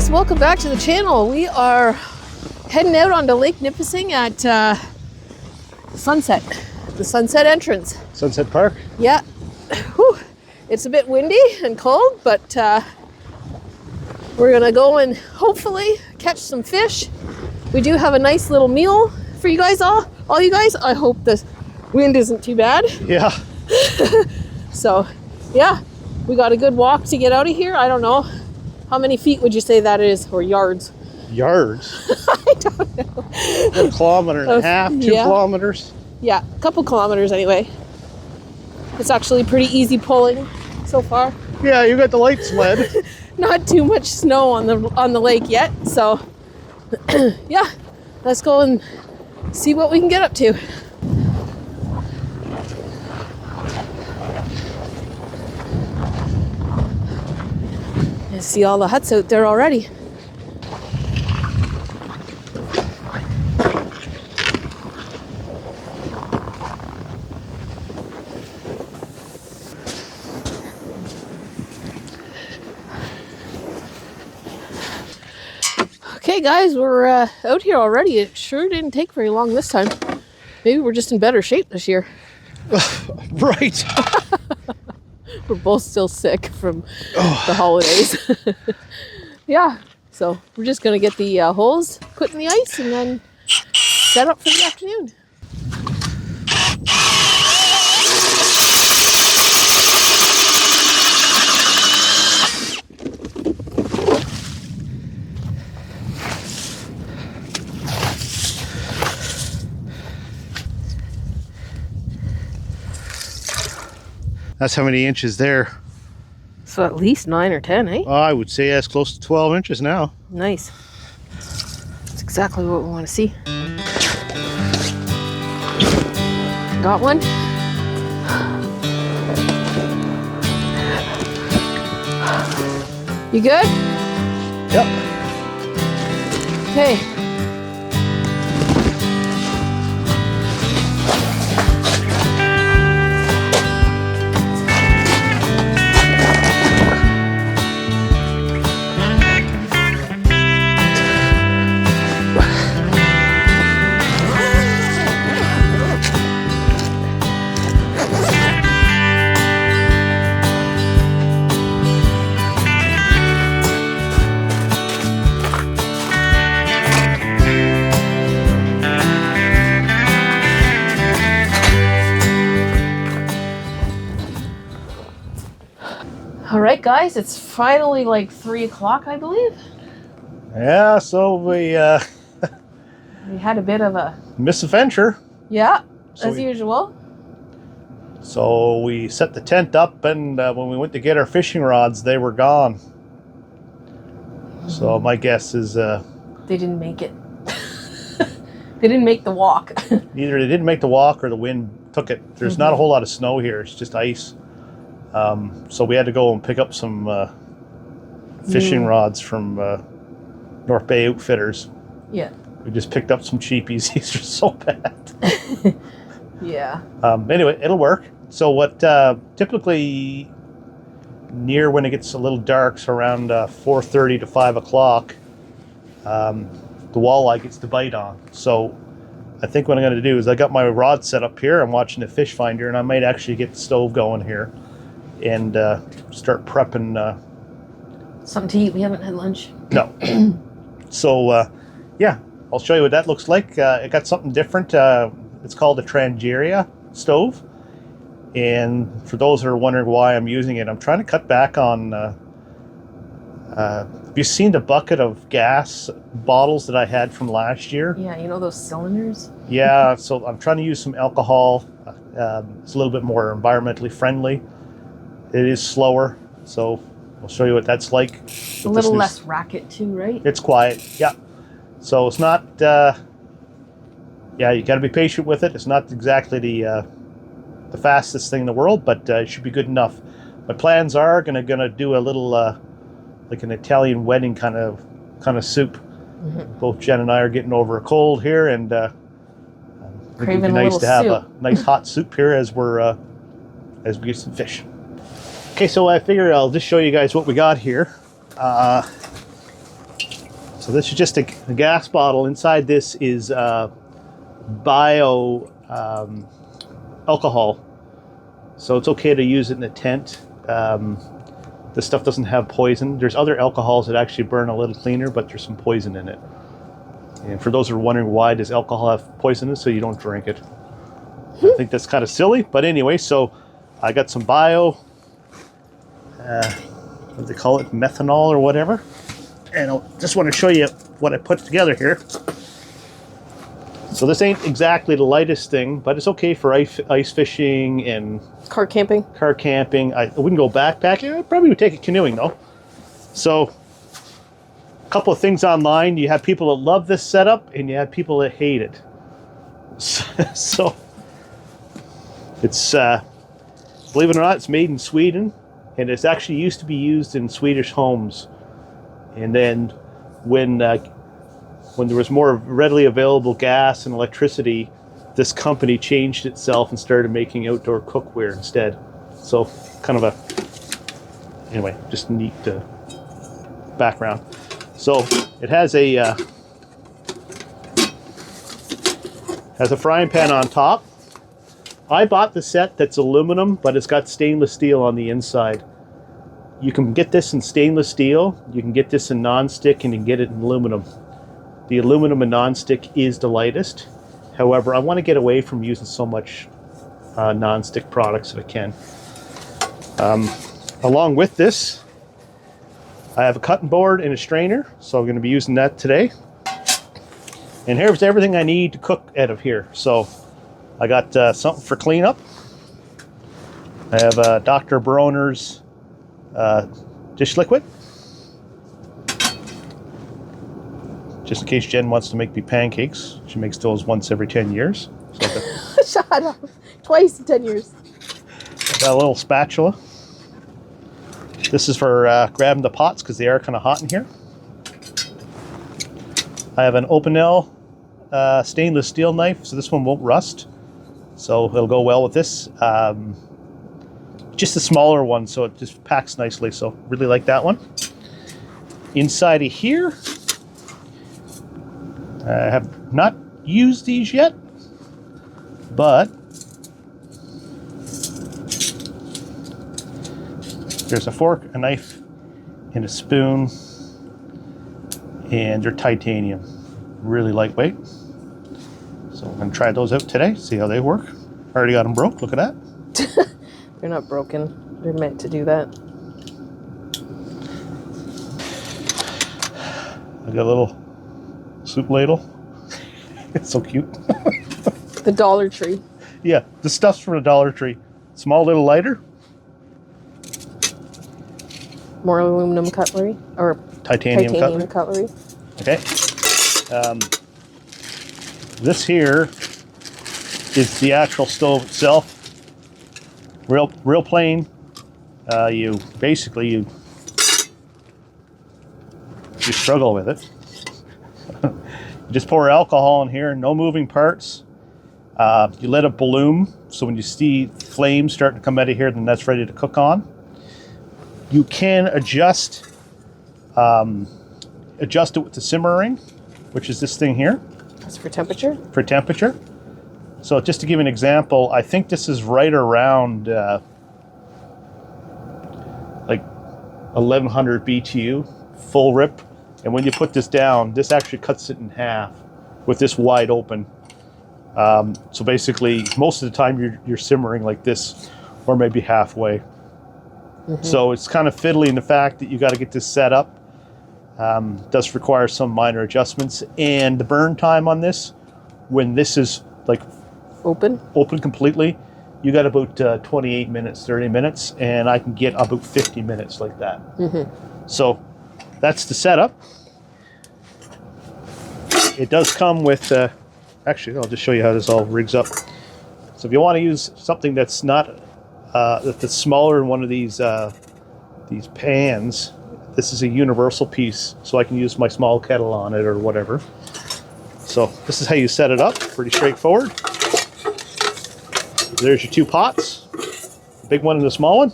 guys, welcome back to the channel. We are heading out onto Lake Nipissing at sunset, the sunset entrance. Sunset Park? Yeah. Whew. It's a bit windy and cold, but we're gonna go and hopefully catch some fish. We do have a nice little meal for you guys, all you guys. I hope the wind isn't too bad. Yeah. So, yeah, we got a good walk to get out of here. I don't know. How many feet would you say that is, or yards? Yards? I don't know. 1.5 kilometers, 2 kilometers? Yeah, a couple kilometers anyway. It's actually pretty easy pulling so far. Yeah, you got the light sled. Not too much snow on the lake yet, so yeah, let's go and see what we can get up to. I see all the huts out there already. Okay guys, we're out here already. It sure didn't take very long this time. Maybe we're just in better shape this year. Right. We're both still sick from the holidays. Yeah, so we're just gonna get the holes put in the ice and then set up for the afternoon. That's how many inches there? So at least 9 or 10, eh? I would say that's close to 12 inches now. Nice. That's exactly what we want to see. Got one? You good? Yep. Okay. All right, guys, it's finally like 3 o'clock, I believe. Yeah, so we had a bit of a misadventure. Yeah, So as usual. So we set the tent up, and when we went to get our fishing rods, they were gone. So my guess is they didn't make it. They didn't make the walk. either they didn't make the walk or the wind took it. There's not a whole lot of snow here. It's just ice. So we had to go and pick up some fishing rods from North Bay Outfitters. Yeah. We just picked up some cheapies. These are so bad. Yeah. Anyway, it'll work. So what typically near when it gets a little dark, so around 4:30 to 5 o'clock, the walleye gets to bite on. So I think what I'm going to do is I got my rod set up here. I'm watching the fish finder, and I might actually get the stove going here and start prepping. Something to eat. We haven't had lunch. No. So yeah, I'll show you what that looks like. It got something different. It's called a Trangia stove. And for those who are wondering why I'm using it, I'm trying to cut back on... have you seen the bucket of gas bottles that I had from last year? Yeah, you know those cylinders? Yeah, so I'm trying to use some alcohol. It's a little bit more environmentally friendly. It is slower, so I'll show you what that's like. It's a little less racket too, right? It's quiet, yeah. So it's not... yeah, you got to be patient with it. It's not exactly the fastest thing in the world, but it should be good enough. My plans are gonna do a little like an Italian wedding kind of soup. Mm-hmm. Both Jen and I are getting over a cold here, and it would be nice to have a nice hot soup here as we get some fish. Okay, so I figure I'll just show you guys what we got here. So this is just a gas bottle. Inside this is bio alcohol. So it's okay to use it in a tent. This stuff doesn't have poison. There's other alcohols that actually burn a little cleaner, but there's some poison in it. And for those who are wondering, why does alcohol have poison in it? So you don't drink it. I think that's kind of silly, but anyway, so I got some bio, what do they call it, methanol or whatever. And I just want to show you what I put together here. So this ain't exactly the lightest thing, but it's okay for ice fishing and car camping. I wouldn't go backpacking. I probably would take it canoeing though. So a couple of things online. You have people that love this setup and you have people that hate it. So it's, believe it or not, it's made in Sweden, and it's actually used to be used in Swedish homes. And then when there was more readily available gas and electricity, this company changed itself and started making outdoor cookware instead. So kind of a, anyway, just neat background. So it has a frying pan on top. I bought the set that's aluminum, but it's got stainless steel on the inside. You can get this in stainless steel, you can get this in non-stick, and you can get it in aluminum. The aluminum and non-stick is the lightest. However, I want to get away from using so much non-stick products if I can. Along with this, I have a cutting board and a strainer, so I'm going to be using that today. And here's everything I need to cook out of here. So I got something for cleanup. I have Dr. Bronner's dish liquid, just in case Jen wants to make me pancakes. She makes those once every 10 years. So Shut up. Twice in 10 years. Got a little spatula. This is for grabbing the pots because they are kind of hot in here. I have an Opinel stainless steel knife, so this one won't rust. So it'll go well with this. Just a smaller one, so it just packs nicely. So really like that one. Inside of here, I have not used these yet, but there's a fork, a knife, and a spoon, and they're titanium, really lightweight. So I'm going to try those out today, see how they work. Already got them broke, look at that. They're not broken. They're meant to do that. I got a little soup ladle. It's so cute. The Dollar Tree. Yeah, the stuff's from the Dollar Tree. Small little lighter. More aluminum cutlery or Titanium cutlery. Okay. This here is the actual stove itself. Real plain. You struggle with it. You just pour alcohol in here, no moving parts. You let it balloon, so when you see flames starting to come out of here, then that's ready to cook on. You can adjust it with the simmer ring, which is this thing here. That's for temperature? For temperature. So just to give an example, I think this is right around like 1100 BTU, full rip. And when you put this down, this actually cuts it in half with this wide open. So basically, most of the time you're simmering like this, or maybe halfway. Mm-hmm. So it's kind of fiddly in the fact that you got to get this set up. Does require some minor adjustments. And the burn time on this, when this is like open completely, you got about 28 minutes, 30 minutes, and I can get about 50 minutes like that. Mm-hmm. So that's the setup. It does come with, actually, I'll just show you how this all rigs up. So if you want to use something that's not, that's smaller than one of these pans, this is a universal piece, so I can use my small kettle on it or whatever. So this is how you set it up, pretty straightforward. There's your two pots, the big one and the small one.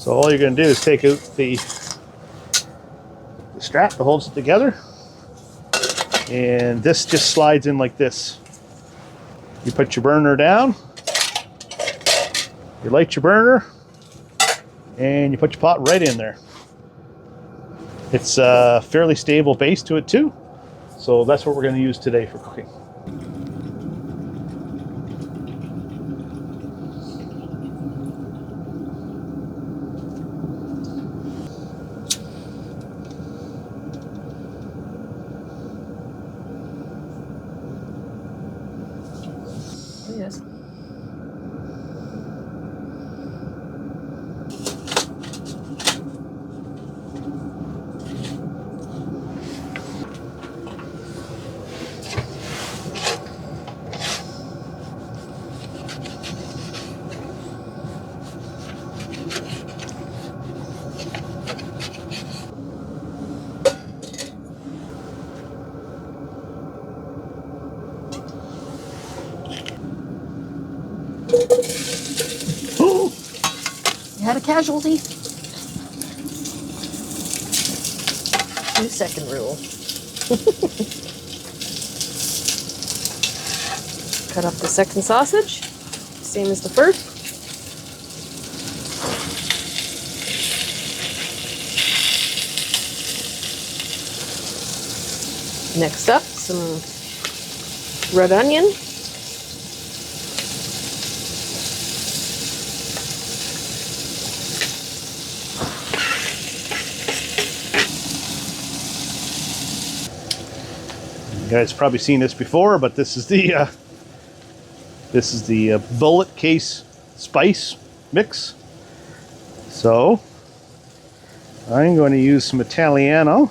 So all you're going to do is take out the strap that holds it together, and this just slides in like this. You put your burner down, you light your burner, and you put your pot right in there. It's a fairly stable base to it too, so that's what we're going to use today for cooking. Yes. You had a casualty. 2-second rule. Cut up the second sausage, same as the first. Next up, some red onion. You guys have probably seen this before, but this is the bullet case spice mix. So I'm going to use some Italiano.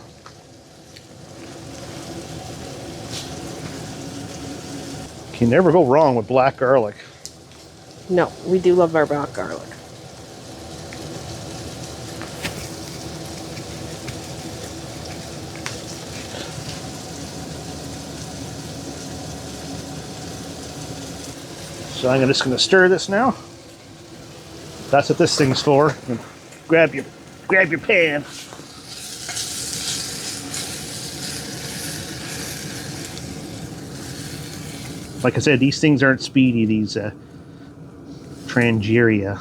Can never go wrong with black garlic. No, we do love our black garlic. So I'm just going to stir this now. That's what this thing's for. And grab your pan. Like I said, these things aren't speedy. These Trangia,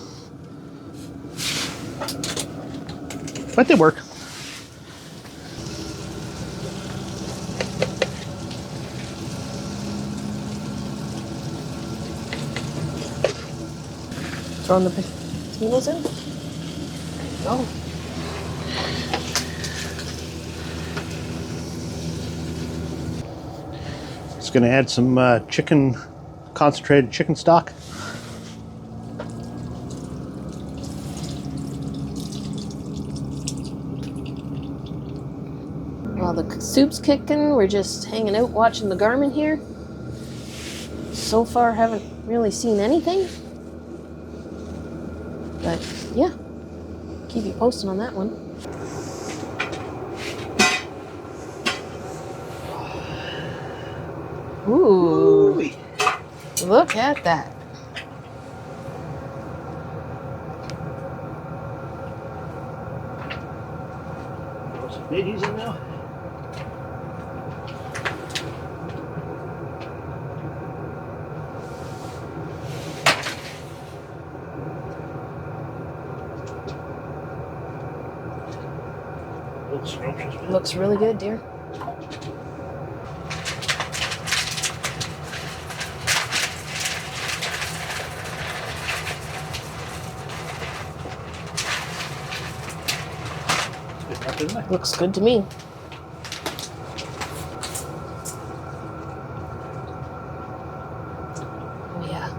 but they work. Throwing the potatoes in. There you go. Just going to add some concentrated chicken stock. While the soup's kicking, we're just hanging out watching the Garmin here. So far, haven't really seen anything. But yeah, keep you posted on that one. Ooh, look at that. Throw some veggies in now. Looks really good, dear. Looks good to me. Oh yeah.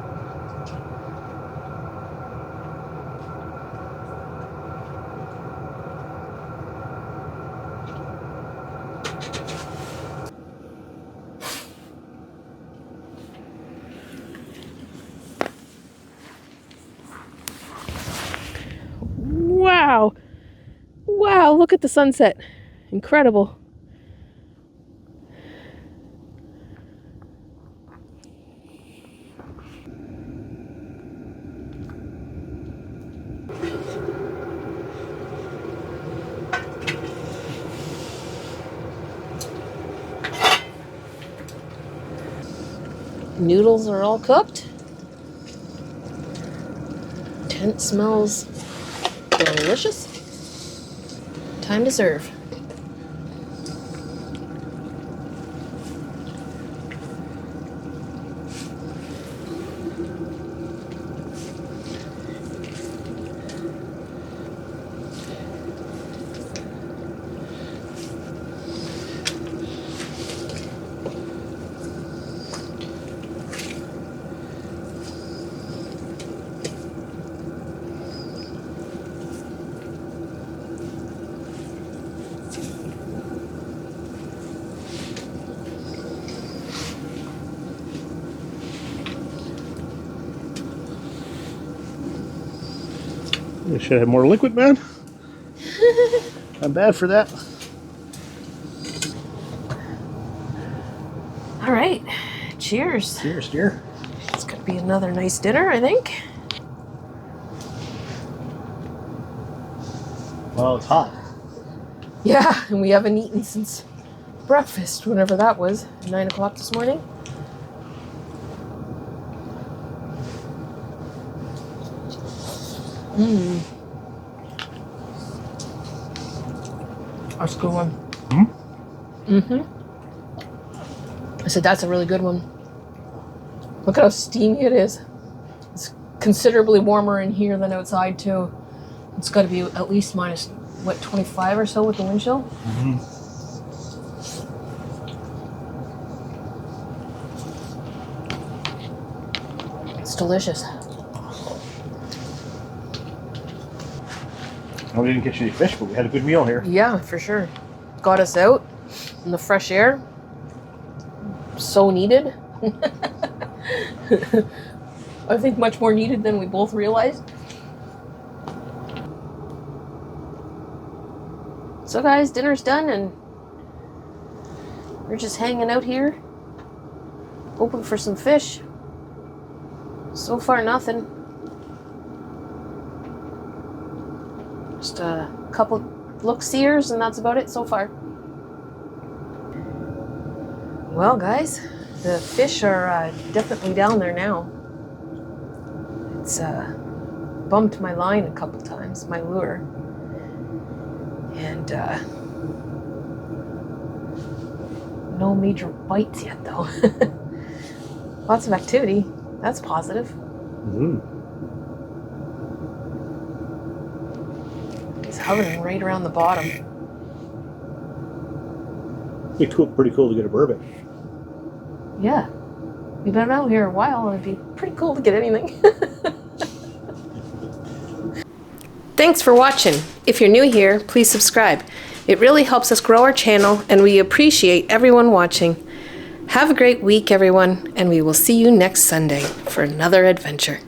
Wow. Wow, look at the sunset. Incredible. Noodles are all cooked. Tent smells delicious. Time to serve. You should have more liquid, man. Not bad for that. All right. Cheers. Cheers, dear. It's going to be another nice dinner, I think. Well, it's hot. Yeah, and we haven't eaten since breakfast, whenever that was, 9 o'clock this morning. That's a good one. I said, that's a really good one. Look at how steamy it is. It's considerably warmer in here than outside, too. It's got to be at least minus, what, 25 or so with the wind chill? It's delicious. Oh, we didn't catch any fish, but we had a good meal here. Yeah, for sure. Got us out in the fresh air. So needed. I think much more needed than we both realized. So guys, dinner's done and we're just hanging out here, hoping for some fish. So far, nothing. Just a couple look-seers and that's about it so far. Well guys, the fish are definitely down there now. It's bumped my line a couple times, my lure. And no major bites yet though. Lots of activity, that's positive. He's hovering right around the bottom. It'd be pretty cool to get a burbot. Yeah. We've been out here a while and it'd be pretty cool to get anything. Thanks for watching. If you're new here, please subscribe. It really helps us grow our channel and we appreciate everyone watching. Have a great week, everyone, and we will see you next Sunday for another adventure.